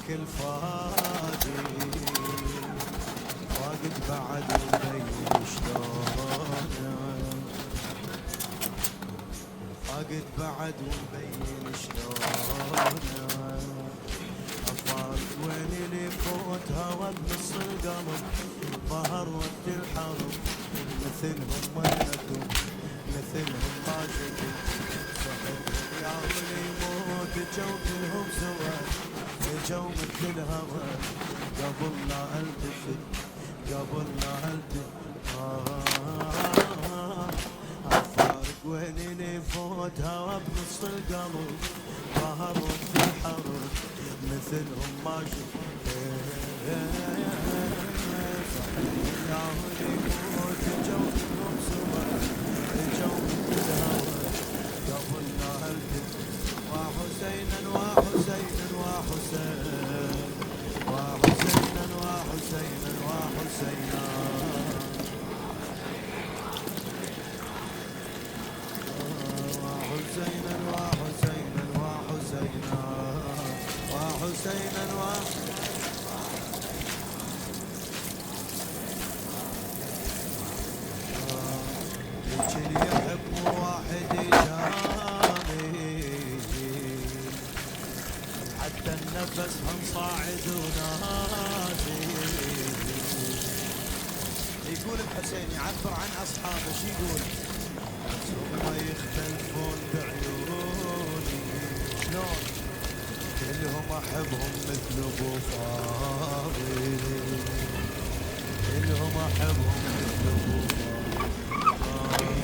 الفادي واقد بعد ومبين شلونه واقد بعد ومبين شلونه أفارق وين اللي فوت هوا بنص القلب ظهر وقت الحرب مثلهم وينكم مثلهم ما شكل صحبهم يا اللي يموت جو كلهم سوا جو مثل الهوى قبل لا التفت قبل لا التفت أفارق وين اللي فوت هوا بنص القلب ظهر وقت الحرب مثلهم ما شفت يا اللي يموت جو كلهم سوا جو مثل الهوى قبل لا التفت وحسينا وحسينا وحسين وحسينا وحسينا وحسينا وحسينا وحسينا وحسينا وحسينا لكن يحب واحد حتى النفس هم صاعد ونازل. يقول الحسين يعبر عن اصحابه شي يقول؟ ثم يختلفون بعيوني شلون كلهم احبهم مثل ابو فاضل كلهم احبهم مثل ابو فاضل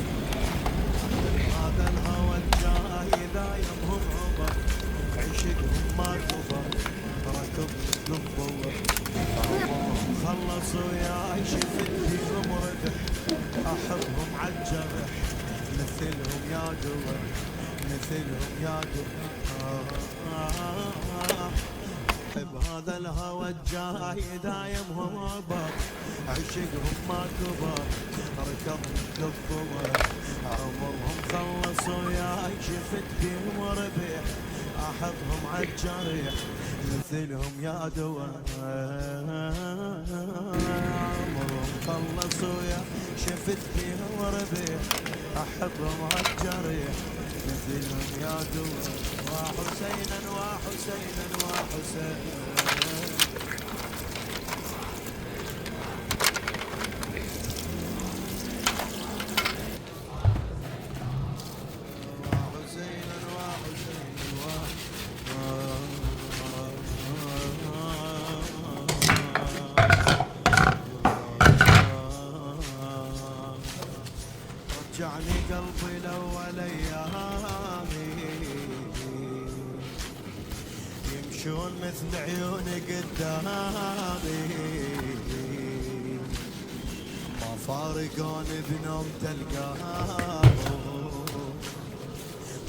هذا الهوى الجاي ذا يمهم عمر عشقهم ما كبر ركب قبوا خلصوا يا شفت فيهم ربح احبهم عالجرح مثلهم يا دور مثلهم يا دور احب هذا الهوى الجاي دايمهم عبر عشقهم ما كبر ركبهم قبوا عمرهم خلصوا يا شفت فيهم ربح احبهم عالجريح مثلهم يا دواء عمرهم خلصوا يا شفت فيهم ربيح احبهم عالجريح مثلهم يا دواء وحسينا وحسينا وحسينا رجعني قلبي الاول ايامي يمشون مثل عيوني قدامي ما فارقوني بنوم تلقاهم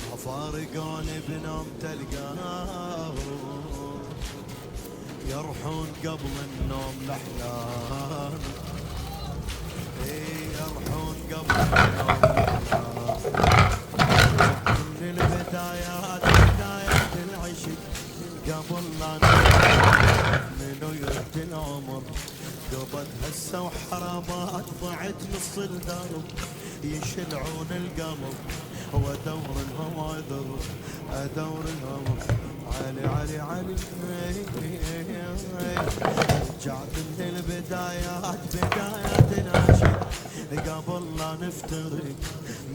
ما فارقوني بنوم تلقاهم يرحون قبل النوم الاحلام يرحون قبل من البدايات بدايات العشق قبل لا منو يرد العمر قبل هسه وحرامات ضعت نص الدرب يشلعون القلب وادور الهوى ادور الهوى علي علي علي رجعت من البدايات بدايات العشق قبل لا نفترق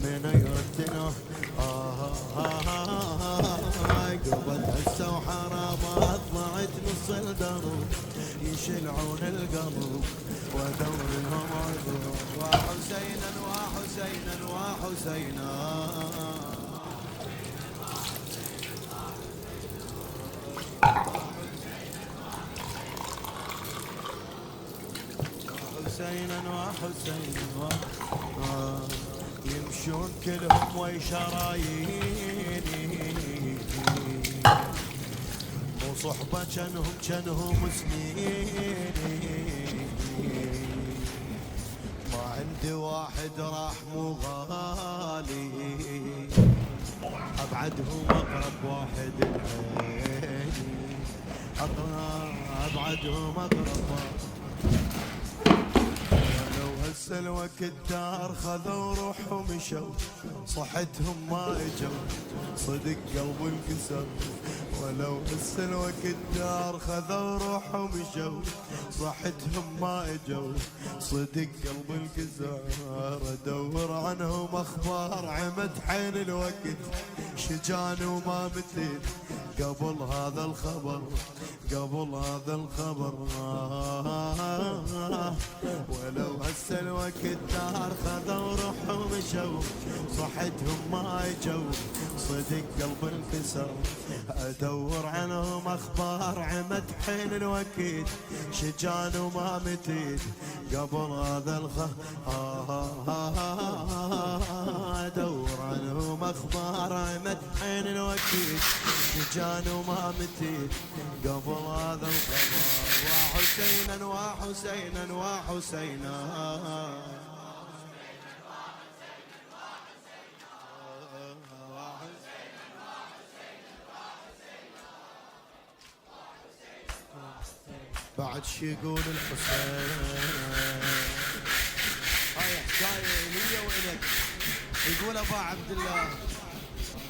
من يردنا قبل هسه وحرامات ضاعت نص الدرب يشلعون القلب ودور الهوى وحسينا وحسينا وحسينا وحسينا وحسينا يمشون كلهم وي شراييني وصحبة جنهم سنين ما عندي واحد راح مو غالي أبعدهم أقرب واحد العيني أبعدهم أقرب واحد لو هسه الوقت دار خذوا روحهم مشوا صحتهم ما اجوا صدق قلب انكسر ولو هسه الوقت دار خذوا روحهم مشوا صحتهم ما اجوا صدق قلب انكسر ادور عنهم اخبار عمت حين الوقت شجان وما مثل قبل هذا الخبر ولو هسه الوقت دار خذوا روحهم مشوا صحتهم ما اجوا صدق قلب انكسر ادور عنهم اخبار عمت حين الوقت شجان وما متيت قبل هذا ادور عنهم اخبار عمت حين الوقت شجان وما متيت قبل هذا الخبر وحسينا وحسينا وحسينا بعد شي يقول الحسين هاي حكاية لي وإلك يقول أبا عبد الله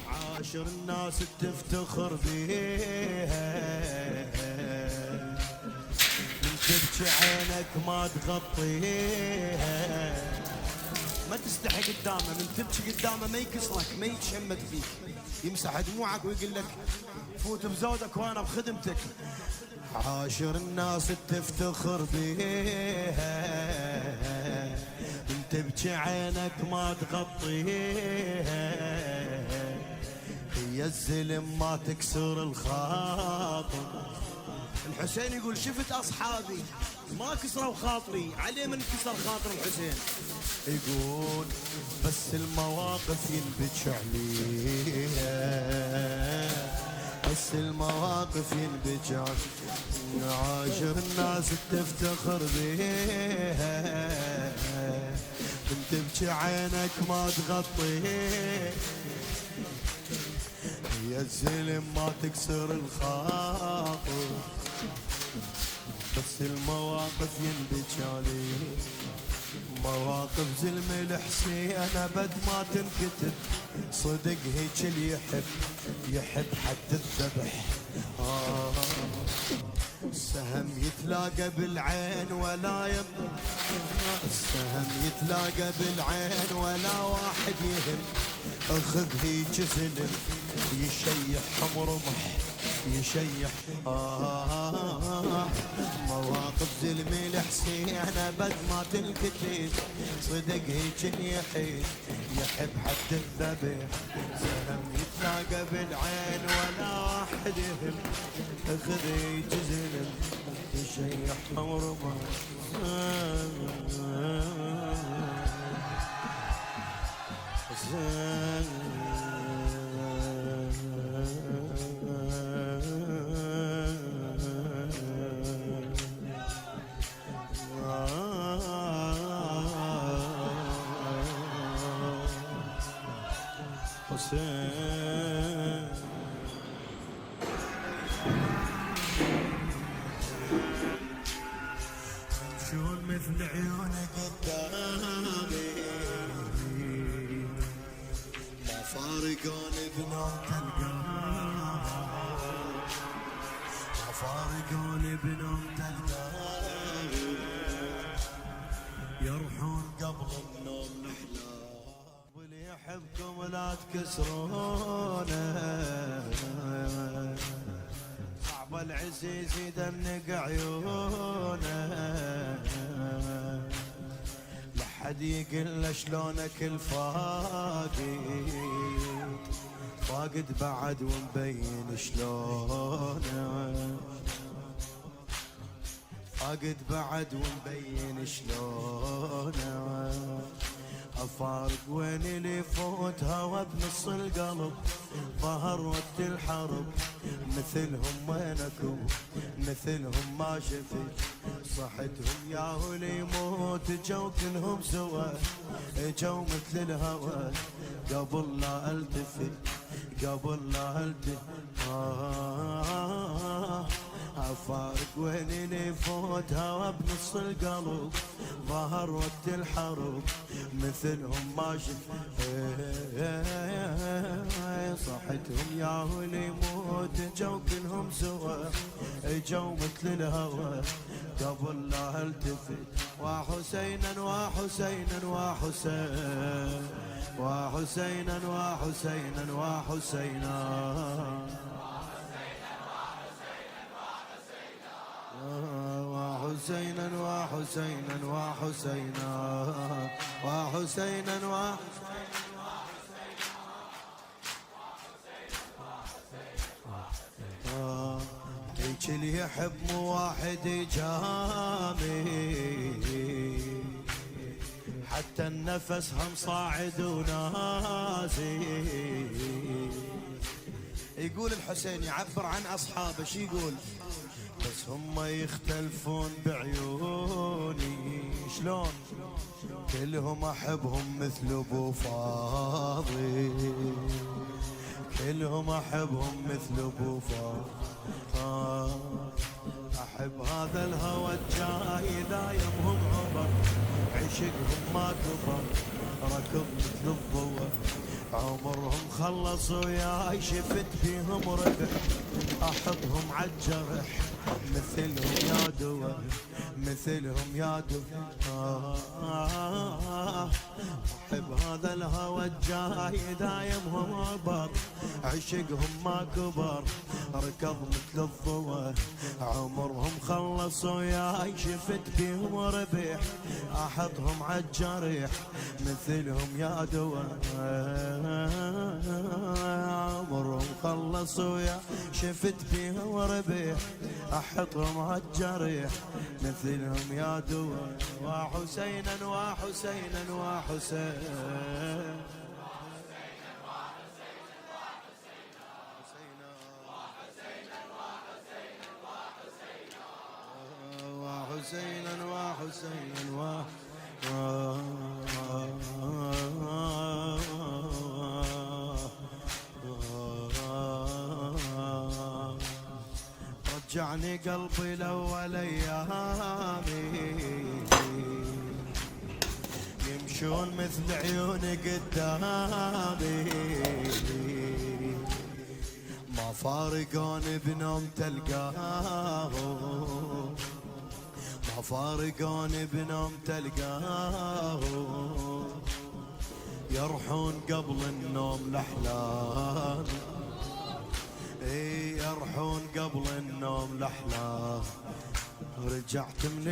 عاشر الناس تفتخر بيها من تبكي عينك ما تغطيها ما تستحي قدامه من تبكي قدامه ما يكسرك ما يتشمت فيك يمسح دموعك ويقول لك فوت بزودك وانا بخدمتك عاشر الناس تفتخر بيها من تبكي عينك ما تغطيها هي الزلم ما تكسر الخاطر الحسين يقول شفت اصحابي ما كسروا خاطري عليه من كسر خاطر الحسين يقول بس المواقف ينبكي عليها بس المواقف ينبكي عاشر الناس تفتخر بيها من تبكي عينك ما تغطيها يا الزلم ما تكسر الخاطر بس المواقف ينبكي عليه مواقف زلم الحسين ابد ما تنكتب صدق هيك اللي يحب حد الذبح السهم يتلاقى بالعين ولا السهم يتلاقى بالعين ولا واحد يهم اخذ هيك سلم يشيح رمح يشيح مواقف زلمي الحسين ابد ما تنكتب صدق هيك يحب حد الذبح سهم يتلاقى بالعين ولا واحد يهم اخذ هيك زلم يشيح رمح شلون مثل عيونك قدامي ما فارقوني بنوم تلقاني ما فارقوني بنوم تلقاني يروحون قبل النوم نحلام واللي يحبكم لا تكسرونه صعب العزيز يدمنق عيونه لحد يقل شلونك فاقد بعد ومبين شلونه فاقد بعد ومبين شلونه، افارق وين اللي يفوت هوا بنص القلب، ظهر وقت الحرب مثلهم وينكم، مثلهم ما شفت، صحتهم ياهو اللي يموت جو كلهم سوا، جو مثل الهوى قبل لا التفت، قبل لا التفت. افارق وين اللي يفوت هوا بنص القلب، ظهر وقت الحرب مثلهم ما شفت، صحتهم ياهو اللي يموت جو كلهم سوا، جو مثل الهوى قبل لا التفت. وحسينا وحسينا وحسين، وحسينا وحسينا وحسينا، وحسينا وحسينا وحسينا، وحسينا هيك اللي يحب مو واحد جامي، حتى النفس هم صاعد ونازل. يقول الحسين يعبر عن اصحابه شي يقول؟ بس هم يختلفون بعيوني شلون، كلهم احبهم مثل ابو فاضل، كلهم احبهم مثل ابو فاضل. احب هذا الهوى الجاي ذا يمهم عبر، عشقهم ما كبر ركض مثل الضوء، عمرهم خلص وياي شفت فيهم ربح، احطهم عالجرح مثلهم يا دوا، مثلهم يا دوا. احب هذا الهوى الجاي دايمهم عبر، عشقهم ما كبر ركض مثل الضوء، عمرهم خلص وياي شفت بيهم ربح، احطهم عالجرح مثلهم يا دوا، عمرهم خلص وياي شفت بيهم ربح، احطهم عالجرح مثلهم يا دوا. وحسينا وحسينا وحسين، وحسينا وحسينا رجعني قلبي لأول أيامي، يمشون مثل عيوني قدامي، ما فارقوني بنوم تلقاهم، ما فارقوني بنوم تلقاهم، يرحون قبل النوم الأحلام، يرحون قبل النوم الأحلام. رجعت من